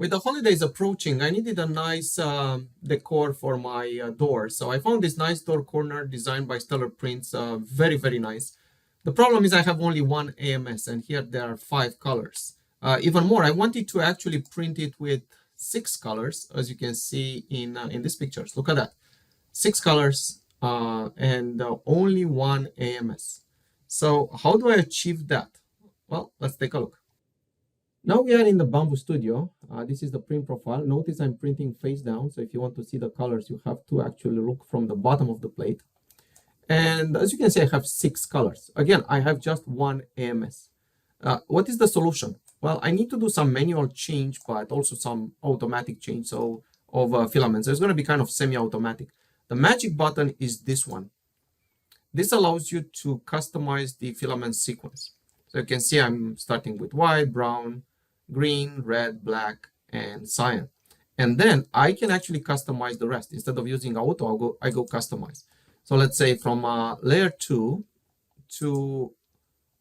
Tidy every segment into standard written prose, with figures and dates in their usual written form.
With the holidays approaching, I needed a nice decor for my door. So I found this nice door corner designed by Stellar Prints. Very, very nice. The problem is I have only one AMS, and here there are 5 colors. Even more, I wanted to actually print it with 6 colors, as you can see in these pictures. Look at that. 6 colors and only one AMS. So how do I achieve that? Well, let's take a look. Now we are in the Bambu studio. This is the print profile. Notice I'm printing face down. So if you want to see the colors, you have to actually look from the bottom of the plate. And as you can see, I have 6 colors. Again, I have just one AMS. What is the solution? Well, I need to do some manual change, but also some automatic change of filaments. So it's going to be kind of semi-automatic. The magic button is this one. This allows you to customize the filament sequence. So you can see I'm starting with white, brown, green, red, black, and cyan. And then I can actually customize the rest. Instead of using auto, I go customize. So let's say from layer 2 to,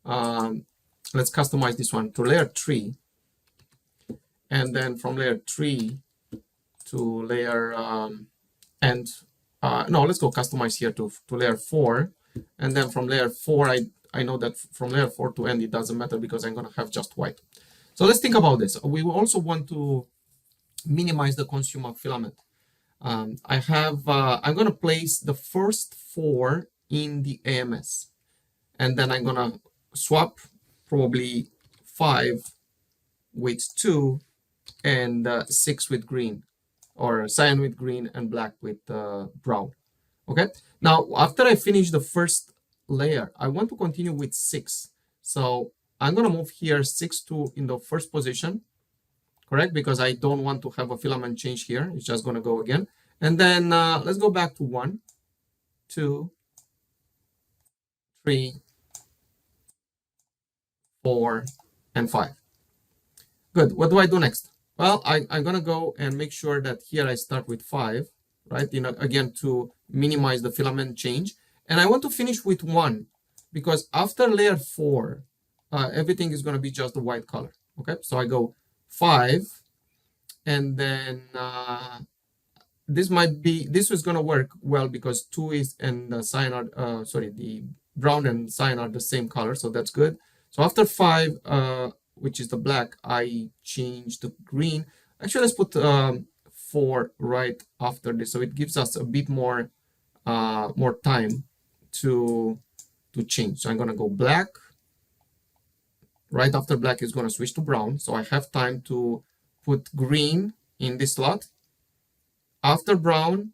let's customize this one to layer 3. And then from layer 3 to layer, no, let's go customize here to layer 4. And then from layer 4, I know that from layer 4 to end, it doesn't matter because I'm going to have just white. So let's think about this. We will also want to minimize the consume of filament. I'm going to place the first 4 in the AMS. And then I'm going to swap probably 5 with 2 and 6 with green, or cyan with green and black with brown. Okay. Now, after I finish the first layer, I want to continue with 6. So I'm going to move here 6 to in the first position, correct? Because I don't want to have a filament change here. It's just going to go again. And then let's go back to 1, 2, 3, 4, and 5. Good. What do I do next? Well, I'm going to go and make sure that here I start with 5, right? Again, to minimize the filament change. And I want to finish with 1 because after layer 4, everything is going to be just the white color. Okay, so I go 5, and then this is going to work well because 2 is and cyan are the brown and cyan are the same color, so that's good. So after 5, which is the black, I change to green. Actually, let's put 4 right after this, so it gives us a bit more time to change. So I'm going to go black. Right after black is going to switch to brown. So I have time to put green in this slot. After brown,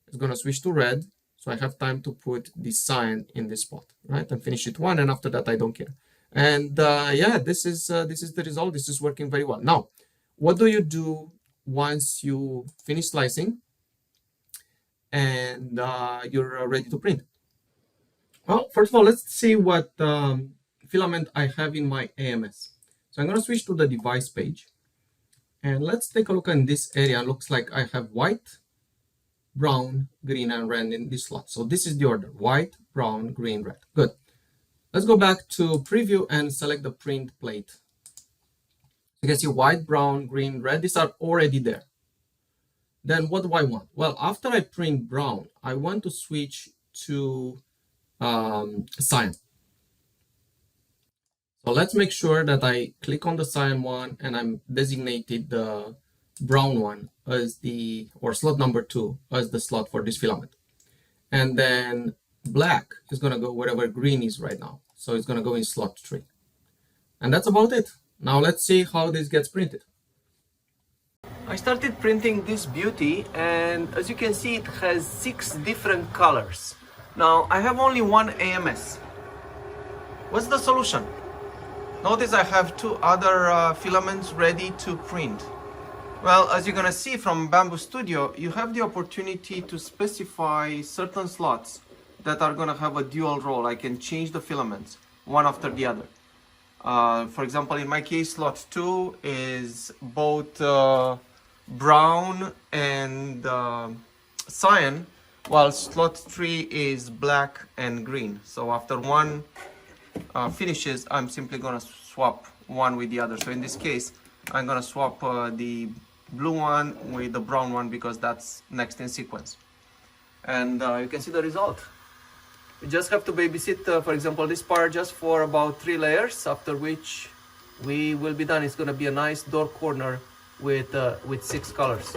it's going to switch to red. So I have time to put the cyan in this spot, right? And finish it 1. And after that, I don't care. And yeah, this is the result. This is working very well. Now, what do you do once you finish slicing and you're ready to print? Well, first of all, let's see what filament I have in my AMS. So I'm going to switch to the device page. And let's take a look in this area. It looks like I have white, brown, green, and red in this slot. So this is the order: white, brown, green, red. Good. Let's go back to preview and select the print plate. You can see white, brown, green, red. These are already there. Then what do I want? Well, after I print brown, I want to switch to cyan. So let's make sure that I click on the cyan one and I'm designated the brown one as or slot number 2 as the slot for this filament. And then black is going to go wherever green is right now. So it's going to go in slot 3. And that's about it. Now let's see how this gets printed. I started printing this beauty, and as you can see, it has 6 different colors. Now I have only one AMS. What's the solution? Notice I have 2 other filaments ready to print. Well, as you're gonna see from Bambu Studio, you have the opportunity to specify certain slots that are gonna have a dual role. I can change the filaments one after the other. For example, in my case, slot 2 is both brown and cyan, while slot 3 is black and green. So after one finishes, I'm simply going to swap one with the other. So in this case, I'm gonna swap the blue one with the brown one because that's next in sequence. And you can see the result. You just have to babysit, for example, this part just for about 3 layers, after which we will be done. It's gonna be a nice door corner with 6 colors.